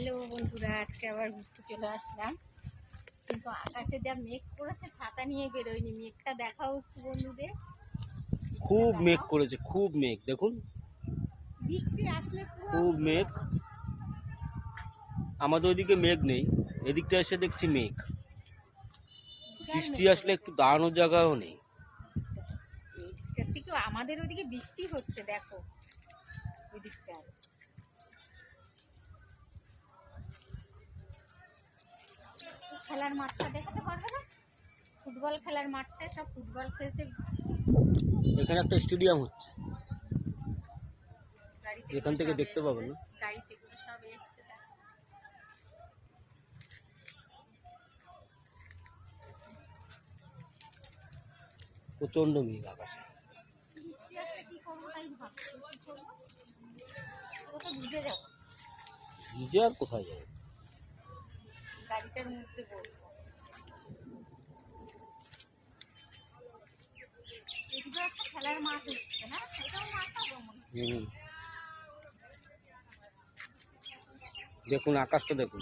Hello বন্ধুরা, আজকে আবার ঘুরতে চলে আসলাম। কিন্তু আকাশে যা মেঘ করেছে, ছাতা নিয়ে বেরোয়নি। মেঘটা দেখাও একটু বন্ধুদের। খুব মেঘ করেছে, খুব মেঘ। দেখুন বৃষ্টি আসলে খুব মেঘ। আমাদের ওইদিকে মেঘ নেই, এদিকটা এসে দেখছি মেঘ। বৃষ্টি আসলে একটু দাঁড়ানোর জায়গাও নেই। এদিকটার থেকেও আমাদের ওইদিকে বৃষ্টি হচ্ছে, দেখো ওই দিকটা। খেলার মাঠটা দেখাতে পারবে না? ফুটবল খেলার মাঠটা, সব ফুটবল খেলছে। এখানে একটা স্টেডিয়াম হচ্ছে, এখান থেকে দেখতে পাবেন না। গাড়ি থেকে সব এসছে। প্রচন্ড মেঘ আকাশে। বৃষ্টি আসলে কি করবো তাই ভাবছি, কি করবো? ও তো ভিজে যাবো। ভিজে আর কোথায় যাবে? গাড়িটার মধ্যে বসবো। এদিকে একটা খেলার মাঠ হচ্ছে না, সেটাও মাঠ হবে মনে হয়। দেখুন আকাশটা দেখুন।